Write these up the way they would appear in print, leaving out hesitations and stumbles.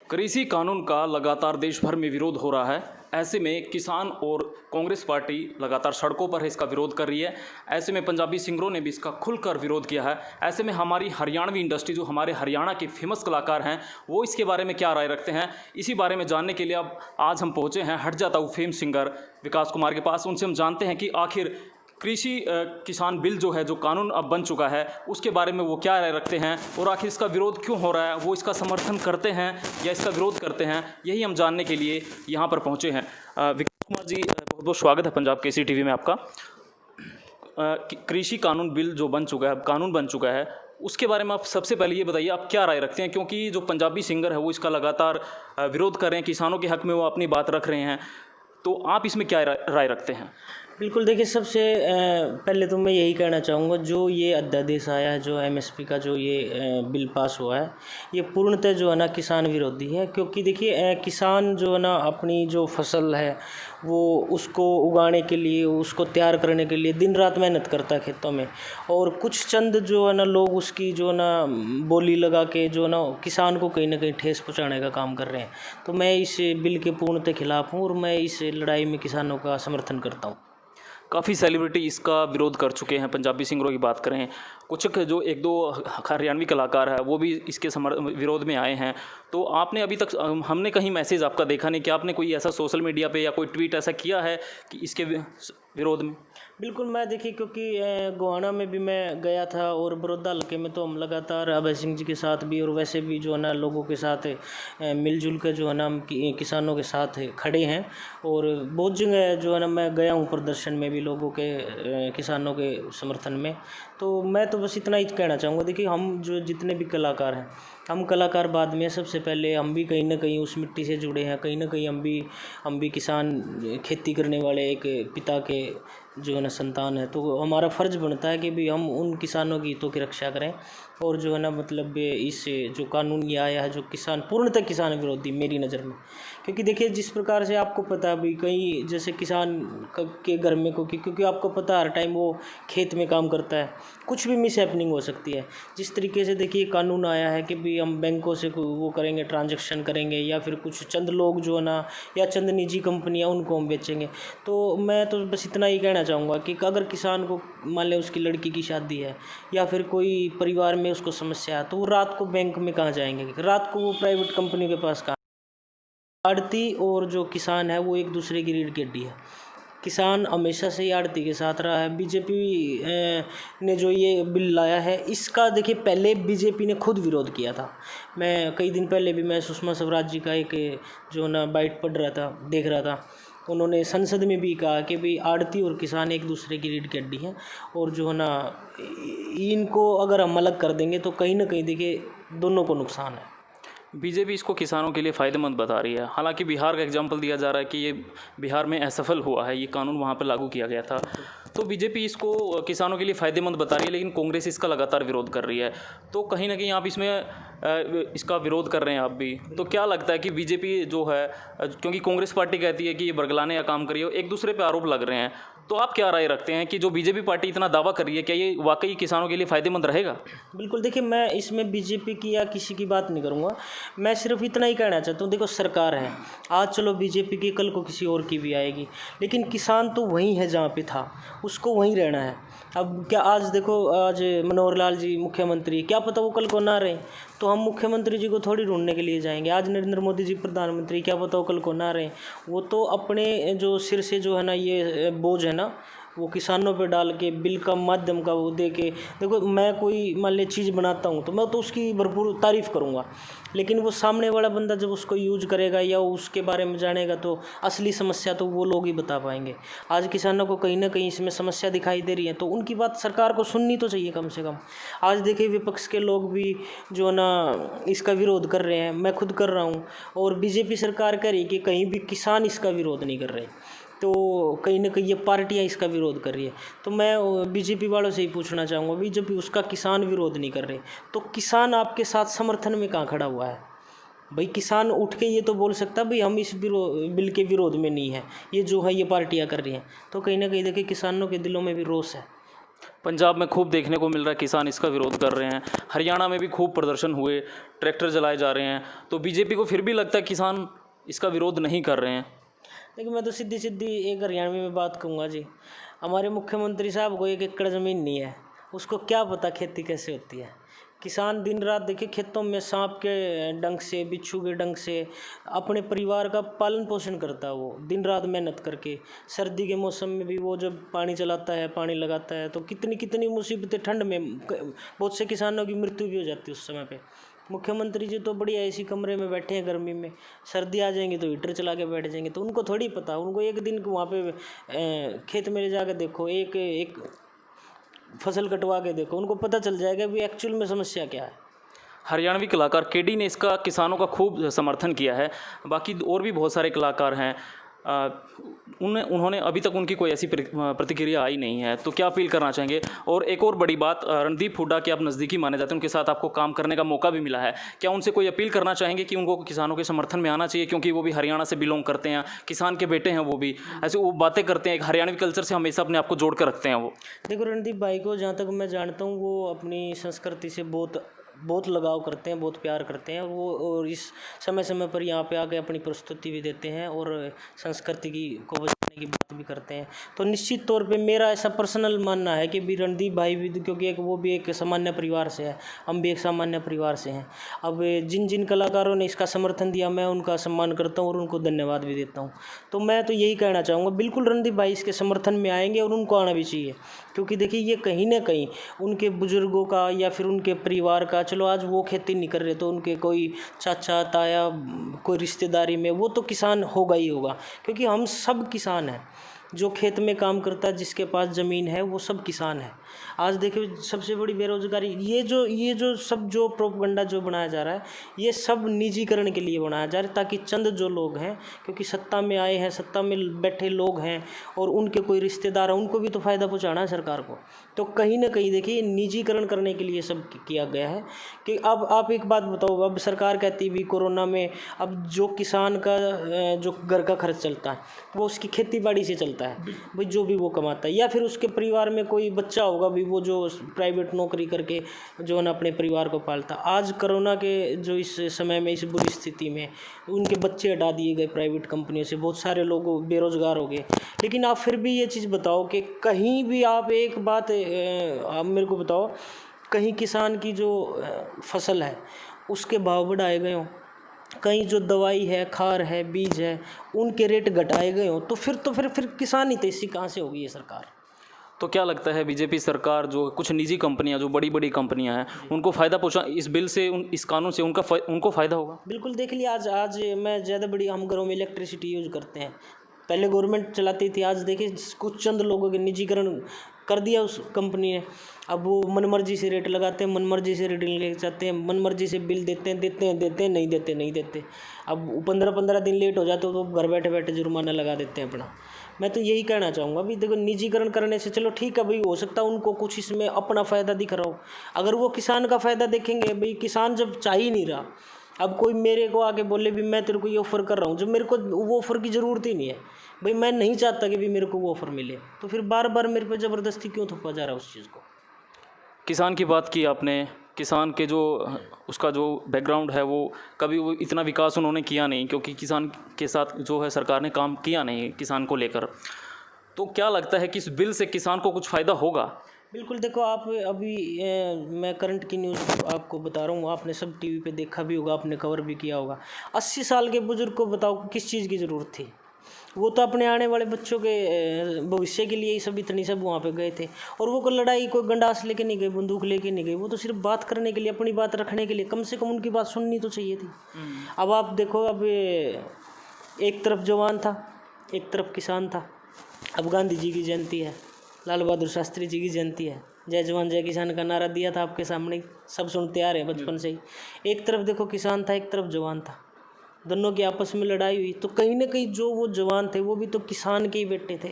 कृषि कानून का लगातार देश भर में विरोध हो रहा है। ऐसे में किसान और कांग्रेस पार्टी लगातार सड़कों पर है, इसका विरोध कर रही है। ऐसे में पंजाबी सिंगरों ने भी इसका खुलकर विरोध किया है। ऐसे में हमारी हरियाणवी इंडस्ट्री, जो हमारे हरियाणा के फेमस कलाकार हैं, वो इसके बारे में क्या राय रखते हैं, इसी बारे में जानने के लिए अब आज हम पहुँचे हैं हट जाता हूँ फेम सिंगर विकास कुमार के पास। उनसे हम जानते हैं कि आखिर कृषि किसान बिल जो है, जो कानून अब बन चुका है, उसके बारे में वो क्या राय रखते हैं और आखिर इसका विरोध क्यों हो रहा है, वो इसका समर्थन करते हैं या इसका विरोध करते हैं, यही हम जानने के लिए यहाँ पर पहुँचे हैं। विकास कुमार जी, बहुत बहुत स्वागत है पंजाब केसरी टीवी में आपका। कृषि कानून बिल जो बन चुका है, अब कानून बन चुका है, उसके बारे में आप सबसे पहले ये बताइए, आप क्या राय रखते हैं, क्योंकि जो पंजाबी सिंगर है वो इसका लगातार विरोध कर रहे हैं, किसानों के हक में वो अपनी बात रख रहे हैं, तो आप इसमें क्या राय रखते हैं? बिल्कुल, देखिए सबसे पहले तो मैं यही कहना चाहूँगा, जो ये अध्यादेश आया है, जो एमएसपी का जो ये बिल पास हुआ है, ये पूर्णतः जो है ना किसान विरोधी है। क्योंकि देखिए किसान जो है ना अपनी जो फसल है वो उसको उगाने के लिए, उसको तैयार करने के लिए दिन रात मेहनत करता है खेतों में, और कुछ चंद जो है ना लोग उसकी जो है ना बोली लगा के जो है ना किसान को कहीं ना कहीं ठेस पहुँचाने का काम कर रहे हैं। तो मैं इस बिल के पूर्णतः खिलाफ हूँ और मैं इस लड़ाई में किसानों का समर्थन करता हूँ। काफ़ी सेलिब्रिटी इसका विरोध कर चुके हैं। पंजाबी सिंगरों की बात करें, कुछ जो एक दो हरियाणवी कलाकार है वो भी इसके विरोध में आए हैं। तो आपने अभी तक, हमने कहीं मैसेज आपका देखा नहीं कि आपने कोई ऐसा सोशल मीडिया पे या कोई ट्वीट ऐसा किया है कि इसके विरोध में? बिल्कुल, मैं देखिए क्योंकि गोहाना में भी मैं गया था और बड़ौदा हल्के में तो हम लगातार अभय सिंह जी के साथ भी और वैसे भी जो है ना लोगों के साथ मिलजुल कर जो है ना हम किसानों के साथ खड़े हैं। और बहुत जगह जो है ना मैं गया हूँ प्रदर्शन में भी लोगों के किसानों के समर्थन में। तो मैं तो बस इतना ही कहना चाहूँगा, देखिए हम जो जितने भी कलाकार हैं, हम कलाकार बाद में, सबसे पहले हम भी कहीं ना कहीं उस मिट्टी से जुड़े हैं, कहीं ना कहीं हम भी किसान, खेती करने वाले एक पिता के जो है ना संतान है। तो हमारा फ़र्ज़ बनता है कि भी हम उन किसानों की हितों की रक्षा करें। और जो है ना मतलब इस जो कानून ये आया है जो किसान, पूर्णतः किसान विरोधी मेरी नज़र में। क्योंकि देखिए जिस प्रकार से आपको पता है भी, कई जैसे किसान के घर में क्योंकि आपको पता है हर टाइम वो खेत में काम करता है, कुछ भी मिस हैपनिंग हो सकती है। जिस तरीके से देखिए कानून आया है कि भी हम बैंकों से वो करेंगे, ट्रांजैक्शन करेंगे, या फिर कुछ चंद लोग जो है ना, या चंद निजी कंपनियां, उनको हम बेचेंगे। तो मैं तो बस इतना ही कहना चाहूँगा कि अगर किसान को मान लें उसकी लड़की की शादी है या फिर कोई परिवार में उसको समस्या है, तो वो रात को बैंक में कहाँ जाएंगे, रात को वो प्राइवेट कंपनी के पास कहाँ। आड़ती और जो किसान है वो एक दूसरे की रीढ़ की हड्डी है। किसान हमेशा से ही आड़ती के साथ रहा है। बीजेपी ने जो ये बिल लाया है, इसका देखिए पहले बीजेपी ने खुद विरोध किया था। मैं कई दिन पहले भी मैं सुषमा स्वराज जी का एक जो ना बाइट पढ़ रहा था, देख रहा था। उन्होंने संसद में भी कहा कि भाई आड़ती और किसान एक दूसरे की रीढ़ की हड्डी हैं, और जो है ना इनको अगर हम अलग कर देंगे तो कहीं ना कहीं देखिए दोनों को नुकसान है। बीजेपी इसको किसानों के लिए फ़ायदेमंद बता रही है। हालांकि बिहार का एग्जांपल दिया जा रहा है कि ये बिहार में असफल हुआ है, ये कानून वहाँ पर लागू किया गया था। तो बीजेपी इसको किसानों के लिए फ़ायदेमंद बता रही है, लेकिन कांग्रेस इसका लगातार विरोध कर रही है। तो कहीं ना कहीं आप इसमें इसका विरोध कर रहे हैं आप भी, तो क्या लगता है कि बीजेपी जो है, क्योंकि कांग्रेस पार्टी कहती है कि ये बरगलाने का काम करिए, एक दूसरे पर आरोप लग रहे हैं, तो आप क्या राय रखते हैं कि जो बीजेपी पार्टी इतना दावा कर रही है, क्या ये वाकई किसानों के लिए फ़ायदेमंद रहेगा? बिल्कुल, देखिए मैं इसमें बीजेपी की या किसी की बात नहीं करूँगा। मैं सिर्फ इतना ही कहना चाहता हूँ, देखो सरकार है आज, चलो बीजेपी की, कल को किसी और की भी आएगी, लेकिन किसान तो वहीं है जहाँ पे था, उसको वहीं रहना है। अब क्या आज देखो, आज मनोहर लाल जी मुख्यमंत्री, क्या पता वो कल को ना रहे, तो हम मुख्यमंत्री जी को थोड़ी ढूंढने के लिए जाएंगे। आज नरेंद्र मोदी जी प्रधानमंत्री, क्या पता वो कल को ना रहे, वो तो अपने जो सिर से जो है ना ये बोझ है ना, वो किसानों पे डाल के बिल का माध्यम का वो दे के, देखो मैं कोई मान ली चीज़ बनाता हूँ तो मैं तो उसकी भरपूर तारीफ़ करूँगा, लेकिन वो सामने वाला बंदा जब उसको यूज करेगा या उसके बारे में जानेगा तो असली समस्या तो वो लोग ही बता पाएंगे। आज किसानों को कहीं ना कहीं इसमें समस्या दिखाई दे रही है, तो उनकी बात सरकार को सुननी तो चाहिए कम से कम। आज देखिए विपक्ष के लोग भी जो ना इसका विरोध कर रहे हैं, मैं खुद कर रहा हूँ, और बीजेपी सरकार कह रही है कि कहीं भी किसान इसका विरोध नहीं कर रहे, तो कहीं ना कहीं ये पार्टियां इसका विरोध कर रही है। तो मैं बीजेपी वालों से ही पूछना चाहूँगा, बीजेपी उसका किसान विरोध नहीं कर रहे, तो किसान आपके साथ समर्थन में कहाँ खड़ा हुआ है? भाई किसान उठ के ये तो बोल सकता भाई हम इस बिल के विरोध में नहीं है, ये जो है ये पार्टियां कर रही हैं। तो कहीं ना कहीं देखिए किसानों के दिलों में भी रोष है। पंजाब में खूब देखने को मिल रहा है, किसान इसका विरोध कर रहे हैं। हरियाणा में भी खूब प्रदर्शन हुए, ट्रैक्टर जलाए जा रहे हैं। तो बीजेपी को फिर भी लगता है किसान इसका विरोध नहीं कर रहे हैं। देखिए, मैं तो सीधी सीधी एक हरियाणवी में बात कहूँगा जी। हमारे मुख्यमंत्री साहब को 1 एकड़ ज़मीन नहीं है, उसको क्या पता खेती कैसे होती है। किसान दिन रात देखिए खेतों में सांप के डंक से, बिच्छू के डंक से अपने परिवार का पालन पोषण करता है। वो दिन रात मेहनत करके, सर्दी के मौसम में भी वो जब पानी चलाता है, पानी लगाता है, तो कितनी कितनी मुसीबतें ठंड में बहुत से किसानों की मृत्यु भी हो जाती है उस समय पे। मुख्यमंत्री जी तो बढ़िया ऐसी कमरे में बैठे हैं गर्मी में, सर्दी आ जाएंगी तो हीटर चला के बैठ जाएंगे। तो उनको थोड़ी पता, उनको एक दिन वहाँ पे खेत में ले जाकर देखो, एक एक फसल कटवा के देखो, उनको पता चल जाएगा भी एक्चुअल में समस्या क्या है। हरियाणवी कलाकार केडी ने इसका किसानों का खूब समर्थन किया है। बाकी और भी बहुत सारे कलाकार हैं, उन्होंने अभी तक उनकी कोई ऐसी प्रतिक्रिया आई नहीं है। तो क्या अपील करना चाहेंगे? और एक और बड़ी बात, रणदीप हुड्डा के आप नज़दीकी माने जाते हैं, उनके साथ आपको काम करने का मौका भी मिला है। क्या उनसे कोई अपील करना चाहेंगे कि उनको किसानों के समर्थन में आना चाहिए, क्योंकि वो भी हरियाणा से बिलोंग करते हैं, किसान के बेटे हैं, वो भी ऐसे वो बातें करते हैं, एक हरियाणवी कल्चर से हमेशा अपने आप को जोड़ कर रखते हैं वो। देखो, रणदीप भाई को जहाँ तक मैं जानता हूँ, वो अपनी संस्कृति से बहुत लगाव करते हैं, बहुत प्यार करते हैं। और इस समय समय पर यहाँ पे आके अपनी प्रस्तुति भी देते हैं और संस्कृति को बचाने की बात भी करते हैं। तो निश्चित तौर पे मेरा ऐसा पर्सनल मानना है कि भी रणदीप भाई भी, क्योंकि वो भी एक सामान्य परिवार से है, हम भी एक सामान्य परिवार से हैं। अब जिन जिन कलाकारों ने इसका समर्थन दिया, मैं उनका सम्मान करता हूँ और उनको धन्यवाद भी देता हूँ। तो मैं तो यही कहना चाहूँगा, बिल्कुल रणदीप भाई इसके समर्थन में आएंगे और उनको आना भी चाहिए। क्योंकि देखिए, ये कहीं ना कहीं उनके बुजुर्गों का या फिर उनके परिवार का, चलो आज वो खेती नहीं कर रहे तो उनके कोई चाचा ताया, कोई रिश्तेदारी में वो तो किसान होगा ही होगा। क्योंकि हम सब किसान हैं, जो खेत में काम करता है, जिसके पास ज़मीन है, वो सब किसान है। आज देखिए, सबसे बड़ी बेरोजगारी, ये जो सब जो प्रोपगंडा जो बनाया जा रहा है, ये सब निजीकरण के लिए बनाया जा रहा है, ताकि चंद जो लोग हैं, क्योंकि सत्ता में आए हैं, सत्ता में बैठे लोग हैं और उनके कोई रिश्तेदार हैं, उनको भी तो फ़ायदा पहुंचाना है सरकार को। तो कहीं ना कहीं देखिए, निजीकरण करने के लिए सब किया गया है। कि अब आप एक बात बताओ, अब सरकार कहती भी कोरोना में, अब जो किसान का जो घर का खर्च चलता है, वो उसकी खेती बाड़ी से चलता है भाई, जो भी वो कमाता है, या फिर उसके परिवार में कोई बच्चा होगा भी, वो जो प्राइवेट नौकरी करके जो है ना अपने परिवार को पालता। आज कोरोना के जो इस समय में, इस बुरी स्थिति में, उनके बच्चे हटा दिए गए प्राइवेट कंपनियों से, बहुत सारे लोग बेरोजगार हो गए। लेकिन आप फिर भी ये चीज़ बताओ कि कहीं भी आप एक बात आप मेरे को बताओ, कहीं किसान की जो फसल है उसके भाव बढ़ाए गए हों, कहीं जो दवाई है, खार है, बीज है, उनके रेट घटाए गए हों, तो फिर किसान ही तो इससे कहाँ से होगी ये सरकार। तो क्या लगता है, बीजेपी सरकार जो कुछ निजी कंपनियां, जो बड़ी बड़ी कंपनियां हैं, उनको फ़ायदा पहुंचा इस बिल से, इस कानून से उनको फ़ायदा होगा? बिल्कुल, देख लिया, आज मैं ज़्यादा बड़ी, हम घरों में इलेक्ट्रिसिटी यूज़ करते हैं, पहले गवर्नमेंट चलाती थी, आज देखिए कुछ चंद लोगों के निजीकरण कर दिया उस कंपनी ने। अब वो मनमर्जी से रेट लगाते हैं, मनमर्जी से रीडिंग ले जाते हैं, मनमर्जी से बिल देते हैं, नहीं देते। अब 15-15 दिन लेट हो जाते तो घर बैठे बैठे जुर्माना लगा देते हैं अपना। मैं तो यही कहना चाहूँगा भी, देखो, निजीकरण करने से चलो ठीक है भाई, हो सकता है उनको कुछ इसमें अपना फ़ायदा दिख रहा हो। अगर वो किसान का फ़ायदा देखेंगे, भाई किसान जब चाह ही नहीं रहा, अब कोई मेरे को आके बोले भी मैं तेरे को ये ऑफ़र कर रहा हूँ, जब मेरे को वो ऑफ़र की ज़रूरत ही नहीं है, भाई मैं नहीं चाहता कि भी मेरे को वो ऑफ़र मिले, तो फिर बार बार मेरे पे ज़बरदस्ती क्यों थोपा जा रहा है उस चीज़ को। किसान की बात की आपने, किसान के जो उसका जो बैकग्राउंड है, वो कभी वो इतना विकास उन्होंने किया नहीं, क्योंकि किसान के साथ जो है सरकार ने काम किया नहीं किसान को लेकर। तो क्या लगता है कि इस बिल से किसान को कुछ फ़ायदा होगा? बिल्कुल, देखो, आप अभी मैं करंट की न्यूज़ आपको बता रहा हूँ, आपने सब टीवी पे देखा भी होगा, आपने कवर भी किया होगा। 80 साल के बुजुर्ग को बताओ किस चीज़ की ज़रूरत थी? वो तो अपने आने वाले बच्चों के भविष्य के लिए ही सब इतनी सब वहाँ पे गए थे। और वो कोई लड़ाई, कोई गंडास लेके नहीं गए, बंदूक लेके नहीं गए, वो तो सिर्फ बात करने के लिए, अपनी बात रखने के लिए, कम से कम उनकी बात सुननी तो चाहिए थी। अब आप देखो, अब एक तरफ जवान था, एक तरफ किसान था। अब गांधी जी की जयंती है, लाल बहादुर शास्त्री जी की जयंती है, जय जवान जय किसान का नारा दिया था आपके सामने, सब सुनते आ रहे हैं बचपन से ही। एक तरफ देखो किसान था, एक तरफ जवान था, दोनों की आपस में लड़ाई हुई, तो कहीं ना कहीं जो वो जवान थे वो भी तो किसान के ही बेटे थे।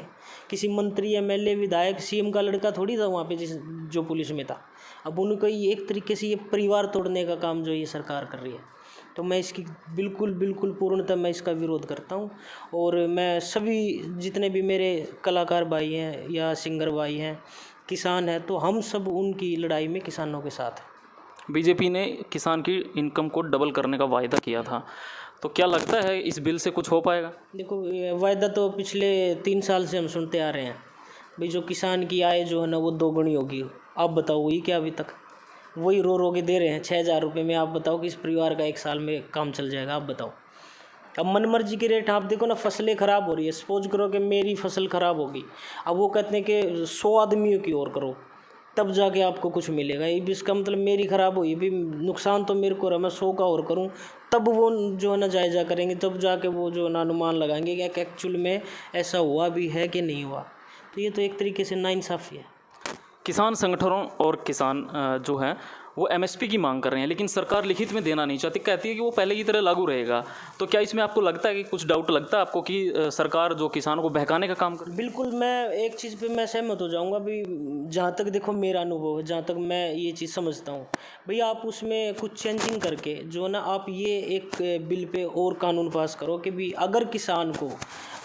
किसी मंत्री, एमएलए, विधायक, सीएम का लड़का थोड़ी था वहाँ पे जो पुलिस में था। अब उनको एक तरीके से ये परिवार तोड़ने का काम जो ये सरकार कर रही है, तो मैं इसकी बिल्कुल पूर्णतः मैं इसका विरोध करता हूँ। और मैं सभी जितने भी मेरे कलाकार भाई हैं या सिंगर भाई हैं किसान है, तो हम सब उनकी लड़ाई में किसानों के साथ हैं। बीजेपी ने किसान की इनकम को डबल करने का वायदा किया था, तो क्या लगता है इस बिल से कुछ हो पाएगा? देखो, ये वायदा तो पिछले 3 साल से हम सुनते आ रहे हैं भाई, जो किसान की आय जो है ना वो दोगुनी होगी। आप बताओ वही क्या, अभी तक वही रो रो के दे रहे हैं 6,000 रुपये में। आप बताओ कि इस परिवार का 1 साल में काम चल जाएगा? आप बताओ। अब मनमर्जी के रेट, आप देखो ना, फसलें ख़राब हो रही है। सपोज करो कि मेरी फसल ख़राब होगी, अब वो कहते हैं कि 100 आदमियों की और करो तब जाके आपको कुछ मिलेगा। ये भी इसका मतलब मेरी ख़राब हुई भी, नुकसान तो मेरे को रहा, मैं 100 का और करूं, तब वो जो है ना जायज़ा करेंगे, तब जाके वो जो है ना अनुमान लगाएंगे कि एक्चुअल में ऐसा हुआ भी है कि नहीं हुआ। तो ये तो एक तरीके से नाइंसाफ़ी है। किसान संगठनों और किसान जो हैं वो एमएसपी की मांग कर रहे हैं, लेकिन सरकार लिखित में देना नहीं चाहती, कहती है कि वो पहले की तरह लागू रहेगा। तो क्या इसमें आपको लगता है कि कुछ डाउट लगता है आपको कि सरकार जो किसानों को बहकाने का काम कर? बिल्कुल, मैं एक चीज़ पे मैं सहमत हो जाऊंगा भी। जहाँ तक देखो मेरा अनुभव है, जहाँ तक मैं ये चीज़ समझता हूँ भाई, आप उसमें कुछ चेंजिंग करके जो ना आप ये एक बिल पे और कानून पास करो कि भी अगर किसान को,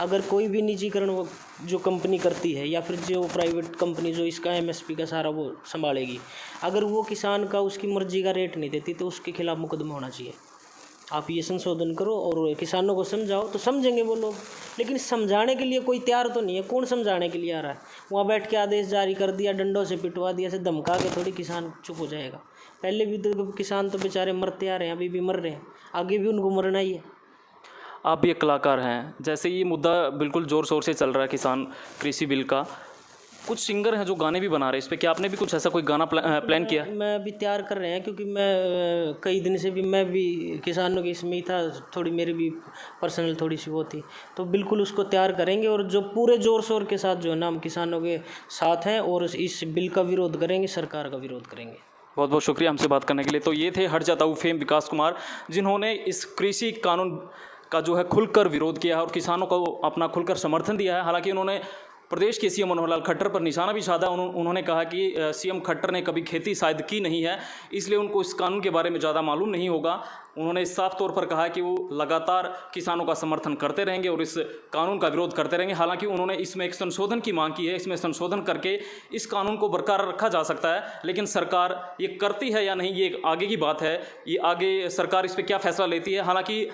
अगर कोई भी निजीकरण वो जो कंपनी करती है या फिर जो प्राइवेट कंपनी जो इसका एमएसपी का सारा वो संभालेगी, अगर वो किसान का उसकी मर्जी का रेट नहीं देती तो उसके खिलाफ मुकदमा होना चाहिए। आप ये संशोधन करो और किसानों को समझाओ, तो समझेंगे वो लोग। लेकिन समझाने के लिए कोई तैयार तो नहीं है। कौन समझाने के लिए आ रहा है? वहाँ बैठ के आदेश जारी कर दिया, डंडों से पिटवा दिया, से धमका के थोड़ी किसान चुप हो जाएगा। पहले भी तो किसान तो बेचारे मरते आ रहे हैं, अभी भी मर रहे हैं, आगे भी उनको मरना ही है। आप भी एक कलाकार हैं, जैसे ये मुद्दा बिल्कुल ज़ोर शोर से चल रहा है किसान कृषि बिल का, कुछ सिंगर हैं जो गाने भी बना रहे हैं इस पे, क्या आपने भी कुछ ऐसा कोई गाना प्लान किया? मैं अभी तैयार कर रहे हैं, क्योंकि मैं कई दिन से भी मैं भी किसानों की इसमें ही था, थोड़ी मेरी भी पर्सनल थोड़ी सी वो थी, तो बिल्कुल उसको तैयार करेंगे और जो पूरे ज़ोर शोर के साथ जो है ना हम किसानों के साथ हैं और इस बिल का विरोध करेंगे, सरकार का विरोध करेंगे। बहुत बहुत शुक्रिया हमसे बात करने के लिए। तो ये थे हट जाता हूँ फेम विकास कुमार, जिन्होंने इस कृषि कानून का जो है खुलकर विरोध किया है और किसानों को अपना खुलकर समर्थन दिया है। हालांकि उन्होंने प्रदेश के सीएम मनोहर लाल खट्टर पर निशाना भी साधा। उन्होंने कहा कि सीएम खट्टर ने कभी खेती शायद की नहीं है, इसलिए उनको इस कानून के बारे में ज़्यादा मालूम नहीं होगा। उन्होंने साफ तौर पर कहा कि वो लगातार किसानों का समर्थन करते रहेंगे और इस कानून का विरोध करते रहेंगे। हालांकि उन्होंने इसमें एक संशोधन की मांग की है, इसमें संशोधन करके इस कानून को बरकरार रखा जा सकता है, लेकिन सरकार ये करती है या नहीं ये आगे की बात है। ये आगे सरकार इस पर क्या फैसला लेती है। हालांकि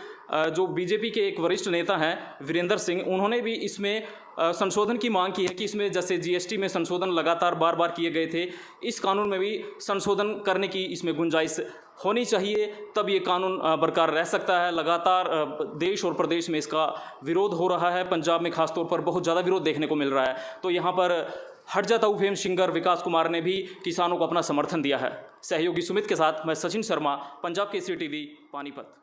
जो बीजेपी के एक वरिष्ठ नेता हैं वीरेंद्र सिंह, उन्होंने भी इसमें संशोधन की मांग की है कि इसमें जैसे जीएसटी में संशोधन लगातार बार बार किए गए थे, इस कानून में भी संशोधन करने की इसमें गुंजाइश होनी चाहिए, तब ये कानून बरकरार रह सकता है। लगातार देश और प्रदेश में इसका विरोध हो रहा है, पंजाब में खासतौर पर बहुत ज़्यादा विरोध देखने को मिल रहा है। तो यहाँ पर हट जाता हूँ फेम सिंगर विकास कुमार ने भी किसानों को अपना समर्थन दिया है। सहयोगी सुमित के साथ मैं सचिन शर्मा, पंजाब केसरी टीवी, पानीपत।